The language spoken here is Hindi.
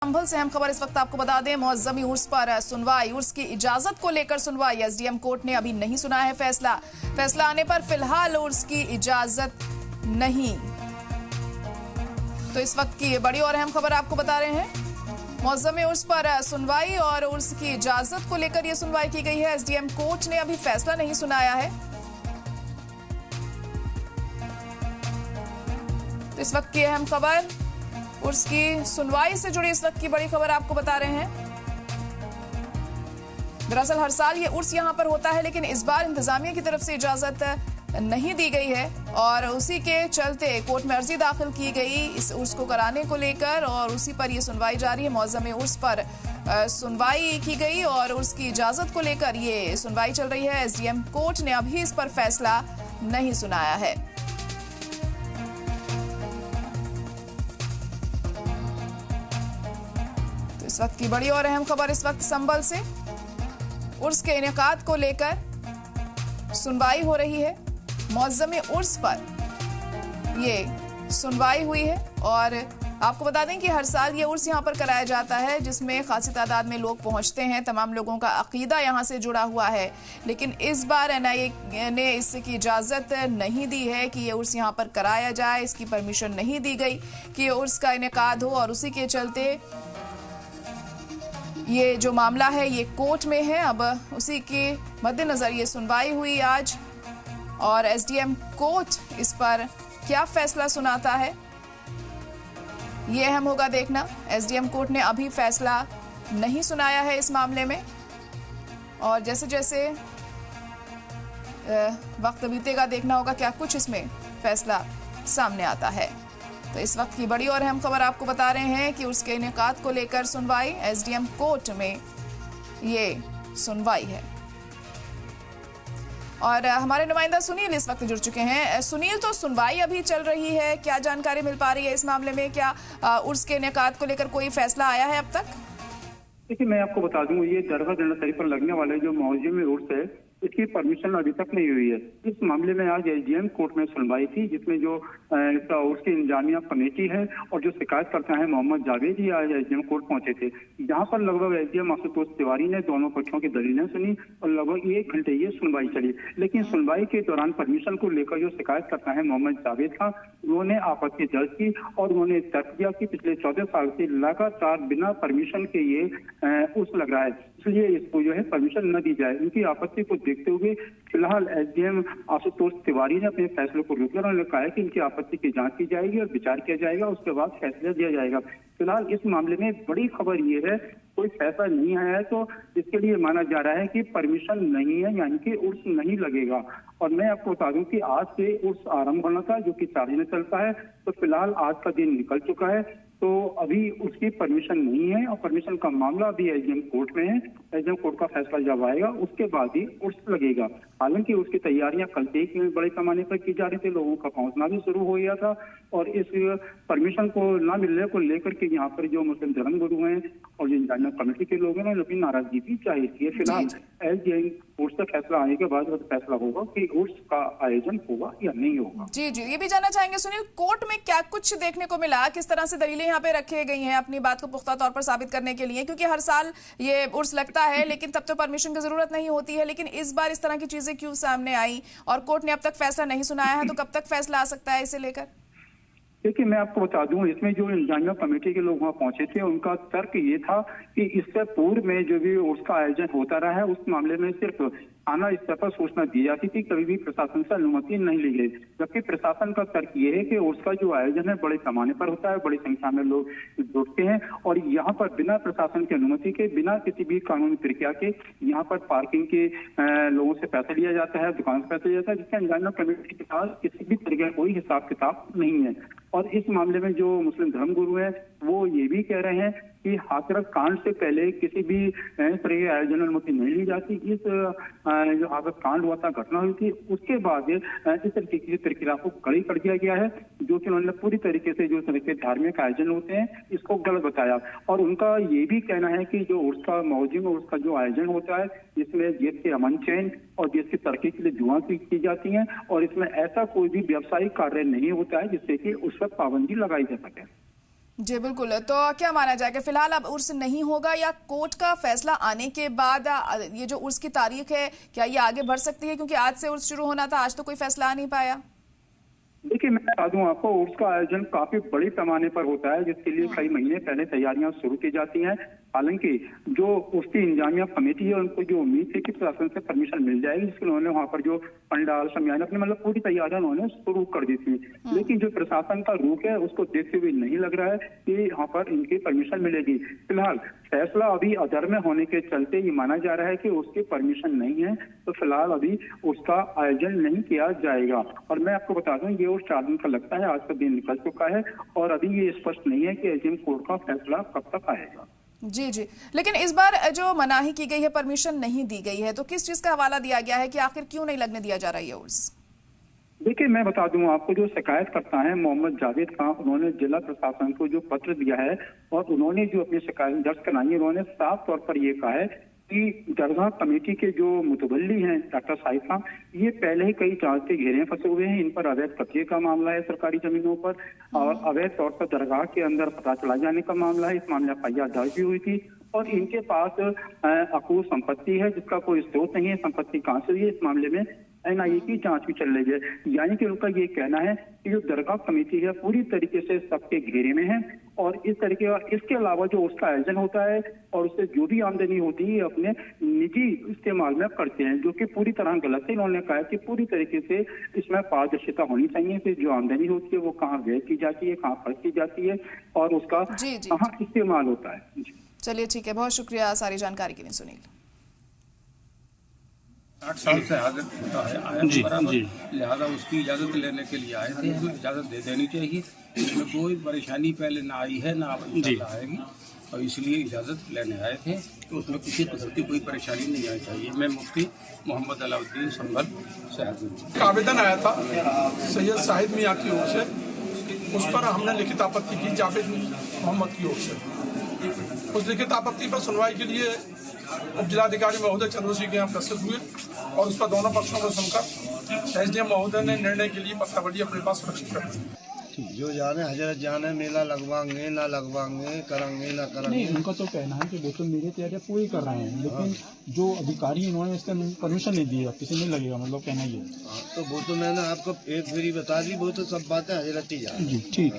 संभल से अहम खबर इस वक्त आपको बता दें, मुअज्जमी उर्स पर सुनवाई। उर्स की इजाजत को लेकर सुनवाई। एसडीएम कोर्ट ने अभी नहीं सुना है फैसला आने पर फिलहाल उर्स की इजाजत नहीं। तो इस वक्त की बड़ी और अहम खबर आपको बता रहे हैं। मुअज्जमी उर्स पर सुनवाई और उर्स की इजाजत को लेकर यह सुनवाई की गई है। एसडीएम कोर्ट ने अभी फैसला नहीं सुनाया है। तो इस वक्त की अहम खबर, उर्स की सुनवाई से जुड़ी इस वक्त की बड़ी खबर आपको बता रहे हैं। दरअसल हर साल ये उर्स यहां पर होता है, लेकिन इस बार इंतजामिया की तरफ से इजाजत नहीं दी गई है और उसी के चलते कोर्ट में अर्जी दाखिल की गई इस उर्स को कराने को लेकर, और उसी पर यह सुनवाई जारी है। मुअज्जमे उर्स पर सुनवाई की गई और उर्स की इजाजत को लेकर ये सुनवाई चल रही है। एसडीएम कोर्ट ने अभी इस पर फैसला नहीं सुनाया है। इस वक्त की बड़ी और अहम खबर इस वक्त संभल से, उर्स के इनेकाद को लेकर सुनवाई हो रही है। मुअज्जमे उर्स पर ये सुनवाई हुई है और आपको बता दें कि हर साल ये उर्स यहां पर कराया जाता है, जिसमें खासी तादाद में लोग पहुंचते हैं। तमाम लोगों का अकीदा यहां से जुड़ा हुआ है, लेकिन इस बार एनआईए ने इसकी इजाजत नहीं दी है कि ये उर्स यहां पर कराया जाए। इसकी परमिशन नहीं दी गई कि ये उर्स का इनेकाद हो, और उसी के चलते ये जो मामला है ये कोर्ट में है। अब उसी के मद्देनजर ये सुनवाई हुई आज, और एसडीएम कोर्ट इस पर क्या फैसला सुनाता है ये अहम होगा देखना। एसडीएम कोर्ट ने अभी फैसला नहीं सुनाया है इस मामले में, और जैसे जैसे वक्त बीतेगा देखना होगा क्या कुछ इसमें फैसला सामने आता है। तो इस वक्त की बड़ी और अहम खबर आपको बता रहे हैं कि उसके इनेकाद को लेकर सुनवाई, एसडीएम कोर्ट में ये सुनवाई है। और हमारे नुमाइंदा सुनील इस वक्त जुड़ चुके हैं। सुनील, तो सुनवाई अभी चल रही है, क्या जानकारी मिल पा रही है इस मामले में? क्या उर्स के इनेकाद को लेकर कोई फैसला आया है अब तक? देखिए, मैं आपको बता दूं, ये दरगाह जन्नत पर लगने वाले जो मुअज्जमी उर्स है, इसकी परमिशन अभी तक नहीं हुई है। इस मामले में आज एसडीएम कोर्ट में सुनवाई थी, जिसमें जो उसकी इंतजामिया कमेटी है और जो शिकायत करता है मोहम्मद जावेद, ही आज एसडीएम कोर्ट पहुंचे थे। यहाँ पर लगभग एसडीएम आशुतोष तिवारी ने दोनों पक्षों की दलीलें सुनी और लगभग 1 घंटे ये सुनवाई चली। लेकिन सुनवाई के दौरान परमिशन को लेकर जो शिकायत करता है मोहम्मद जावेद था, उन्होंने आपत्ति दर्ज की और उन्होंने तर्क दिया कि पिछले 14 साल से लगातार बिना परमिशन के ये उर्स लग रहा है, इसलिए इसको जो है परमिशन न दी जाए। उनकी आपत्ति को देखते हुए फिलहाल एसडीएम आशुतोष तिवारी ने अपने फैसले को रोक दिया। उन्होंने कहा है कि इनकी आपत्ति की जांच की जाएगी और विचार किया जाएगा, उसके बाद फैसला दिया जाएगा। फिलहाल इस मामले में बड़ी खबर ये है, कोई फैसला नहीं आया है, तो इसके लिए माना जा रहा है कि परमिशन नहीं है, यानी कि उर्स नहीं लगेगा। और मैं आपको बता दूं कि आज से उर्स आरंभ होना था, जो कि 4 दिन चलता है। तो फिलहाल आज का दिन निकल चुका है, तो अभी उसकी परमिशन नहीं है और परमिशन का मामला अभी एसडीएम कोर्ट में है। एसडीएम कोर्ट का फैसला जब आएगा उसके बाद ही उर्स लगेगा। हालांकि उसकी तैयारियां कल से ही बड़े पैमाने पर की जा रही थी, लोगों का पहुंचना भी शुरू हो गया था, और इस परमिशन को न मिलने को लेकर के यहाँ पर जो मुस्लिम धर्मगुरु हैं और जो इंतजामिया कमेटी के लोग हैं, उन्होंने अपनी नाराजगी भी जाहिर की है। फिलहाल एसडीएम कोर्ट का फैसला आने के बाद फैसला होगा कि उर्स का आयोजन होगा या नहीं होगा। जी, ये भी जानना चाहेंगे सुनील, कोर्ट में क्या कुछ देखने को मिला, किस तरह से दलीलें यहाँ पे रखी गई हैं अपनी बात को पुख्ता तौर पर साबित करने के लिए? क्योंकि हर साल ये उर्स लगता है, लेकिन तब तो परमिशन की जरूरत नहीं होती है, लेकिन इस बार इस तरह की चीजें क्यों सामने आई और कोर्ट ने अब तक फैसला नहीं सुनाया है? तो कब तक फैसला आ सकता है इसे लेकर? देखिए, मैं आपको बता दूं, इसमें जो इंतजामिया कमेटी के लोग वहां पहुंचे थे, उनका तर्क ये था कि इससे पूर्व में जो भी उर्स का आयोजन होता रहा है, उस मामले में सिर्फ थाना स्तर पर सूचना दी जाती थी, कभी भी प्रशासन से अनुमति नहीं ली गई। जबकि प्रशासन का तर्क ये है कि उर्स का जो आयोजन है बड़े पैमाने पर होता है, बड़ी संख्या में लोग जुटते हैं, और यहाँ पर बिना प्रशासन की अनुमति के, बिना किसी भी कानूनी प्रक्रिया के यहाँ पर पार्किंग के लोगों से पैसा लिया जाता है, दुकान से पैसा लिया जाता है, जिसका इंतजामिया कमेटी के पास किसी भी तरह का कोई हिसाब किताब नहीं है। और इस मामले में जो मुस्लिम धर्मगुरु हैं, वो ये भी कह रहे हैं कि हाथरस कांड से पहले किसी भी तरह के आयोजन अनुमति नहीं ली जाती। इस जो हाथरस कांड हुआ था, घटना हुई थी, उसके बाद इस तरीके की प्रक्रिया को कड़ी कर दिया गया है, जो कि उन्होंने पूरी तरीके से जो तरह के धार्मिक आयोजन होते हैं इसको गलत बताया। और उनका ये भी कहना है कि जो उर्स का मौजूद उर्स का जो आयोजन होता है, इसमें देश के अमन चैन और देश की तरक्की के लिए दुआ की जाती है, और इसमें ऐसा कोई भी व्यावसायिक कार्य नहीं होता है जिससे कि उस पर पाबंदी लगाई जा सके। जी बिल्कुल। तो क्या माना जाए कि फिलहाल अब उर्स नहीं होगा या कोर्ट का फैसला आने के बाद ये जो उर्स की तारीख है क्या ये आगे बढ़ सकती है, क्योंकि आज से उर्स शुरू होना था, आज तो कोई फैसला आ नहीं पाया। देखिए, मैं बता दूं आपको, उर्स का आयोजन काफी बड़े पैमाने पर होता है, जिसके लिए कई महीने पहले तैयारियां शुरू की जाती हैं। हालांकि जो उसकी इंतजामिया कमेटी है, उनको जो उम्मीद थी कि प्रशासन से परमिशन मिल जाएगी, जिसके उन्होंने वहां पर जो पंडाल शमियाने अपने मतलब पूरी तैयारियां उन्होंने शुरू कर दी थी। लेकिन जो प्रशासन का रुख है उसको देखते हुए नहीं लग रहा है कि यहाँ पर इनकी परमिशन मिलेगी। फिलहाल फैसला अभी अदर में होने के चलते ये माना जा रहा है कि उसकी परमिशन नहीं है, तो फिलहाल अभी उसका आयोजन नहीं किया जाएगा। और मैं आपको बता दूं, ये उस 4 दिन का लगता है, आज का दिन निकल चुका है और अभी ये स्पष्ट नहीं है कि एजीएम कोर्ट का फैसला कब तक आएगा। जी जी, लेकिन इस बार जो मनाही की गई है, परमिशन नहीं दी गई है, तो किस चीज का हवाला दिया गया है कि आखिर क्यों नहीं लगने दिया जा रहा है उर्स? देखिए, मैं बता दूं आपको, जो शिकायत करता है मोहम्मद जावेद खान, उन्होंने जिला प्रशासन को जो पत्र दिया है और उन्होंने जो अपनी शिकायत दर्ज कराई है, उन्होंने साफ तौर पर ये कहा है कि दरगाह कमेटी के जो मुतवल्ली हैं डॉक्टर साहिब खान, ये पहले ही कई जांच के घेरे फंसे हुए हैं। इन पर अवैध कब्जे का मामला है सरकारी जमीनों पर, और अवैध तौर पर दरगाह के अंदर पता चला जाने का मामला है। इस मामले में FIR दर्ज भी हुई थी और इनके पास अकूत संपत्ति है जिसका कोई स्रोत नहीं है। संपत्ति कहां से हुई है, इस मामले में NIA की जांच भी चल रही है। यानी कि उनका ये कहना है कि जो दरगाह कमेटी है पूरी तरीके से सबके घेरे में है और इस तरीके का, इसके अलावा जो उसका आयोजन होता है और उससे जो भी आमदनी होती है अपने निजी इस्तेमाल में करते हैं, जो कि पूरी तरह गलत है। इन्होंने कहा कि पूरी तरीके से इसमें पारदर्शिता होनी चाहिए कि जो आमदनी होती है वो कहाँ व्यय की जाती है, कहाँ खर्च की जाती है और उसका कहाँ इस्तेमाल होता है। चलिए ठीक है, बहुत शुक्रिया सारी जानकारी के लिए सुनील। 8 साल से हाजिर होता है आया बराबर, लिहाजा उसकी इजाज़त लेने के लिए आए थे। हमें इजाज़त दे देनी चाहिए, इसमें कोई परेशानी पहले ना आई है ना आएगी, और इसलिए इजाज़त लेने आए थे। तो उसमें किसी किस्म की कोई परेशानी नहीं आनी चाहिए। मैं मुफ्ती मोहम्मद अलाउद्दीन संभल से हाजिर हूँ। आवेदन आया था सैयद साहिद मियाँ की ओर से, उस पर हमने लिखित आपत्ति की जावेद मोहम्मद की ओर से। उस लिखित आपत्ति पर सुनवाई के लिए उप जिलाधिकारी महोदय चंद्रशी के यहाँ उपस्थित हुए और उस पर दोनों पक्षों को सुनकर SDM महोदय ने निर्णय के लिए पत्रावली अपने पास सुरक्षित कर दी। जो जाने हजरत जाने, मेला लगवाएंगे ना लगवाएंगे, करेंगे ना करेंगे। नहीं, उनका तो कहना है कि वो तो मेरी तैयारियां पूरी कर रहे हैं, लेकिन जो अधिकारी इन्होंने इसका परमिशन नहीं दी है, किसी नहीं लगेगा, मतलब कहना ये। तो वो तो मैंने आपको एक फेरी बता दी, वो तो सब बातें हजरत ही जाने। जी ठीक।